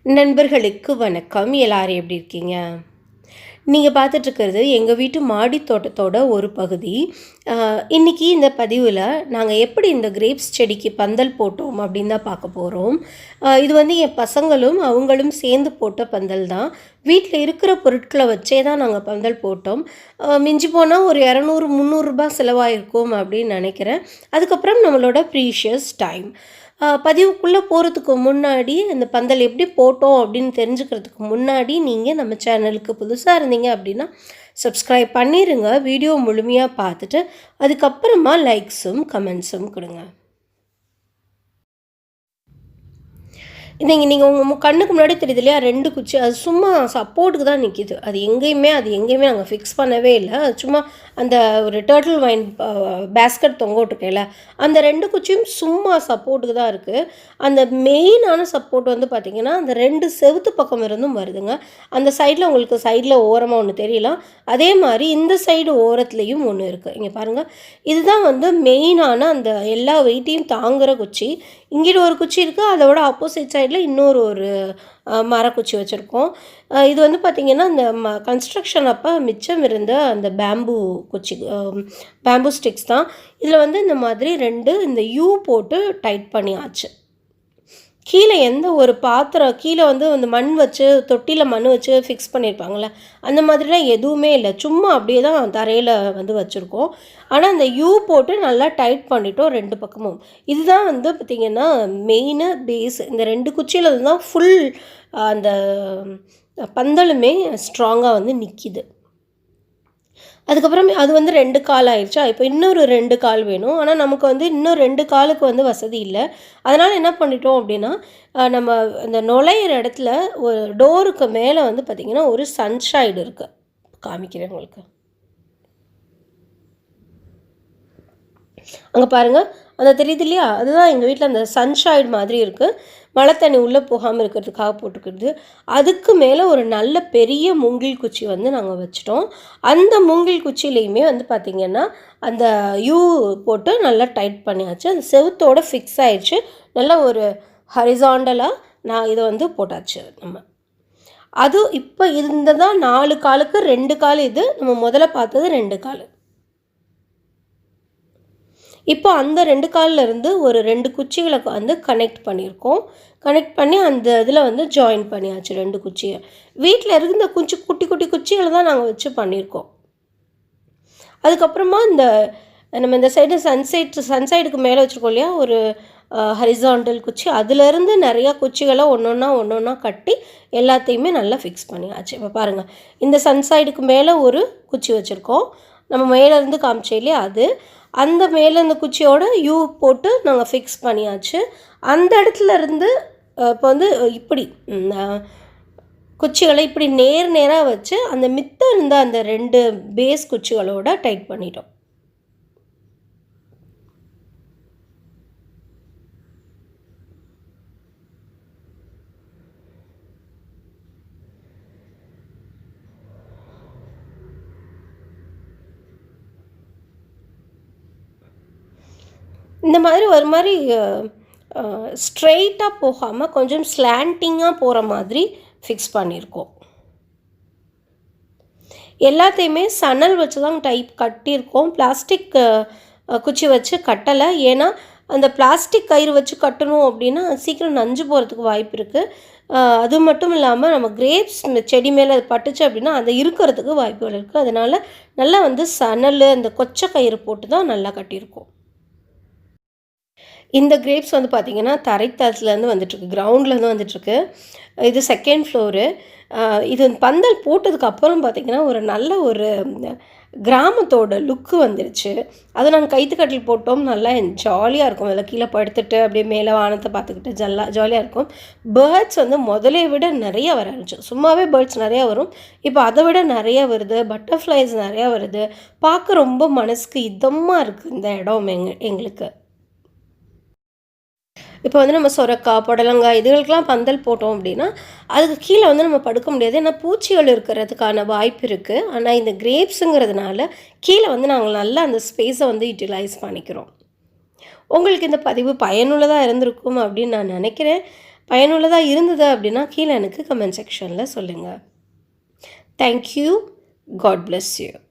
நண்பர்களுக்கு வணக்கம். எல்லாரும் எப்படி இருக்கீங்க? நீங்கள் பார்த்துட்ருக்கிறது எங்கள் வீட்டு மாடி தோட்டத்தோட ஒரு பகுதி. இன்றைக்கி இந்த பதிவில் நாங்கள் எப்படி இந்த கிரேப்ஸ் செடிக்கு பந்தல் போட்டோம் அப்படின்னு தான் பார்க்க போகிறோம். இது வந்து என் பசங்களும் அவங்களும் சேர்ந்து போட்ட பந்தல் தான். வீட்டில் இருக்கிற பொருட்களை வச்சே தான் நாங்கள் பந்தல் போட்டோம். மிஞ்சி போனால் ஒரு 200 300 செலவாயிருக்கும் அப்படின்னு நினைக்கிறேன். அதுக்கப்புறம் நம்மளோட ப்ரீஷியஸ் டைம். பதிவுக்குள்ளே போகிறதுக்கு முன்னாடி இந்த பந்தல் எப்படி போட்டோம் அப்படின்னு தெரிஞ்சுக்கிறதுக்கு முன்னாடி நீங்கள் நம்ம சேனலுக்கு புதுசாக இருந்தீங்க அப்படின்னா சப்ஸ்கிரைப் பண்ணிடுங்க. வீடியோ முழுமையாக பார்த்துட்டு அதுக்கப்புறமா லைக்ஸும் கமெண்ட்ஸும் கொடுங்க. நீங்கள் உங்கள் கண்ணுக்கு முன்னாடி தெரியுது இல்லையா, 2 குச்சி. அது சும்மா சப்போர்ட்டுக்கு தான் நிற்கிது. அது எங்கேயுமே நாங்கள் ஃபிக்ஸ் பண்ணவே இல்லை. அது சும்மா அந்த ஒரு டர்ட்டில் வைன் பேஸ்கட் தொங்க விட்டுருக்கேல, அந்த 2 குச்சியும் சும்மா சப்போர்ட்டுக்கு தான் இருக்குது. அந்த மெயினான சப்போர்ட் வந்து பார்த்திங்கன்னா அந்த 2 செவுத்து பக்கம் இருந்தும் வருதுங்க. அந்த சைடில் உங்களுக்கு சைடில் ஓரமாக ஒன்று தெரியலாம். அதே மாதிரி இந்த சைடு ஓரத்துலேயும் ஒன்று இருக்குது. இங்கே பாருங்கள், இதுதான் வந்து மெயினான அந்த எல்லா வெயிட்டையும் தாங்குகிற குச்சி. இங்கிட்ட ஒரு குச்சி இருக்குது, அதோட ஆப்போசிட் சைடில் இன்னொரு மரக்குச்சி வச்சுருக்கோம். இது வந்து பார்த்திங்கன்னா இந்த கன்ஸ்ட்ரக்ஷன் அப்போ மிச்சம் இருந்த அந்த பேம்பு ஸ்டிக்ஸ் தான். இதில் வந்து இந்த மாதிரி 2 இந்த யூ போட்டு டைட் பண்ணியாச்சு. கீழே எந்த ஒரு பாத்திரம் கீழே வந்து அந்த மண் வச்சு தொட்டியில் மண் வச்சு ஃபிக்ஸ் பண்ணியிருப்பாங்களே, அந்த மாதிரிலாம் எதுவுமே இல்லை. சும்மா அப்படியே தான் தரையில் வந்து வச்சுருக்கோம். ஆனால் அந்த யூ போட்டு நல்லா டைட் பண்ணிட்டோம் 2 பக்கமும். இதுதான் வந்து பார்த்திங்கன்னா மெயினு பேஸ். இந்த 2 குச்சியில் தான் ஃபுல் அந்த பந்தலுமே ஸ்ட்ராங்காக வந்து நிற்கிது. அதுக்கப்புறம் அது வந்து 2 கால் ஆயிடுச்சா. இப்போ இன்னொரு 2 கால் வேணும். ஆனால் நமக்கு வந்து இன்னும் 2 காலுக்கு வந்து வசதி இல்லை. அதனால் என்ன பண்ணிட்டோம் அப்படின்னா, நம்ம இந்த நுழையிற இடத்துல ஒரு டோருக்கு மேலே வந்து பார்த்திங்கன்னா ஒரு சன்ஷைடு இருக்குது. காமிக்கிறேன் உங்களுக்கு. அங்கே பாருங்கள், அந்த தெரியுது இல்லையா, அதுதான் எங்கள் வீட்டில் அந்த சன்ஷைடு மாதிரி இருக்குது. மழை தண்ணி உள்ளே போகாமல் இருக்கிறதுக்காக போட்டுக்கிறது. அதுக்கு மேலே ஒரு நல்ல பெரிய மூங்கில் குச்சி வந்து நாங்கள் வச்சிட்டோம். அந்த மூங்கில் குச்சியிலையுமே வந்து பார்த்திங்கன்னா அந்த யூ போட்டு நல்லா டைட் பண்ணியாச்சு. அது செவுத்தோடு ஃபிக்ஸ் ஆயிடுச்சு. நல்லா ஒரு ஹரிசாண்டலாக நான் இதை வந்து போட்டாச்சு நம்ம. அது இப்போ இந்த தான் 4 காலுக்கு 2 கால். இது நம்ம முதல்ல பார்த்தது 2 கால். இப்போ அந்த 2 காலில் இருந்து ஒரு 2 குச்சிகளை வந்து கனெக்ட் பண்ணியிருக்கோம். கனெக்ட் பண்ணி அந்த இதில் வந்து ஜாயின் பண்ணியாச்சு 2 குச்சியை. வீட்டில் இருந்த குட்டி குட்டி குச்சிகளை தான் நாங்கள் வச்சு பண்ணியிருக்கோம். அதுக்கப்புறமா நம்ம இந்த சைடு சன்சைடுக்கு மேலே வச்சுருக்கோம் இல்லையா, ஒரு ஹரிசாண்டல் குச்சி. அதிலேருந்து நிறையா குச்சிகளை ஒன்றொன்னா கட்டி எல்லாத்தையுமே நல்லா ஃபிக்ஸ் பண்ணியாச்சு. இப்போ பாருங்கள், இந்த சன்சைடுக்கு மேலே ஒரு குச்சி வச்சுருக்கோம். நம்ம மேலேருந்து காமிச்சே இல்லையா, அது அந்த மேலே இந்த குச்சியோட யூ போட்டு நாங்கள் ஃபிக்ஸ் பண்ணியாச்சு. அந்த இடத்துல இருந்து இப்போ வந்து இப்படி குச்சிகளை இப்படி நேராக வச்சு அந்த மித்தம் இருந்த அந்த 2 பேஸ் குச்சிகளோட டைட் பண்ணிட்டோம். இந்த மாதிரி ஒரு மாதிரி ஸ்ட்ரெயிட்டாக போகாமல் கொஞ்சம் ஸ்லாண்டிங்காக போகிற மாதிரி ஃபிக்ஸ் பண்ணியிருக்கோம். எல்லாத்தையுமே சணல் வச்சு தான் கட்டியிருக்கோம். பிளாஸ்டிக் குச்சி வச்சு கட்டலை. ஏன்னா அந்த பிளாஸ்டிக் கயிறு வச்சு கட்டணும் அப்படின்னா சீக்கிரம் நஞ்சு போகிறதுக்கு வாய்ப்பு இருக்குது. அது மட்டும் இல்லாமல் நம்ம கிரேப்ஸ் செடி மேலே அது பட்டுச்சு அப்படின்னா அதை இருக்கிறதுக்கு வாய்ப்புகள் இருக்குது. அதனால் நல்லா வந்து சணல் அந்த கொச்சை கயிறு போட்டு தான் நல்லா கட்டியிருக்கோம். இந்த கிரேப்ஸ் வந்து பார்த்திங்கன்னா தரைத்தளத்துலேருந்து வந்துட்டுருக்கு, கிரவுண்ட்லேருந்து வந்துட்டுருக்கு. இது 2nd ஃப்ளோரு. இது பந்தல் போட்டதுக்கப்புறம் பார்த்திங்கன்னா ஒரு நல்ல ஒரு கிராமத்தோட லுக்கு வந்துருச்சு. அதை நாங்கள் கைத்துக்கட்டில் போட்டோம். நல்லா ஜாலியாக இருக்கும். அதில் கீழே படுத்துட்டு அப்படியே மேலே வானத்தை பார்த்துக்கிட்டு ஜாலியாக இருக்கும். பேர்ட்ஸ் வந்து முதலே விட நிறையா வர ஆரம்பிச்சு. சும்மாவே பேர்ட்ஸ் நிறையா வரும். இப்போ அதை விட நிறையா வருது. பட்டர்ஃப்ளைஸ் நிறையா வருது. பார்க்க ரொம்ப மனசுக்கு இதமாக இருக்குது இந்த இடம் எங்களுக்கு. இப்போ வந்து நம்ம சொரக்காய், புடலங்காய் இதுகளுக்கெல்லாம் பந்தல் போட்டோம் அப்படின்னா அதுக்கு கீழே வந்து நம்ம படுக்க முடியாது. ஏன்னா பூச்சிகள் இருக்கிறதுக்கான வாய்ப்பு இருக்குது. ஆனால் இந்த கிரேப்ஸுங்கிறதுனால கீழே வந்து நாங்கள் நல்லா அந்த ஸ்பேஸை வந்து யூட்டிலைஸ் பண்ணிக்கிறோம். உங்களுக்கு இந்த பதிவு பயனுள்ளதாக இருந்திருக்கும் அப்படின்னு நான் நினைக்கிறேன். பயனுள்ளதாக இருந்தது அப்படின்னா கீழே எனக்கு கமெண்ட் செக்ஷனில் சொல்லுங்கள். தேங்க்யூ. God bless you.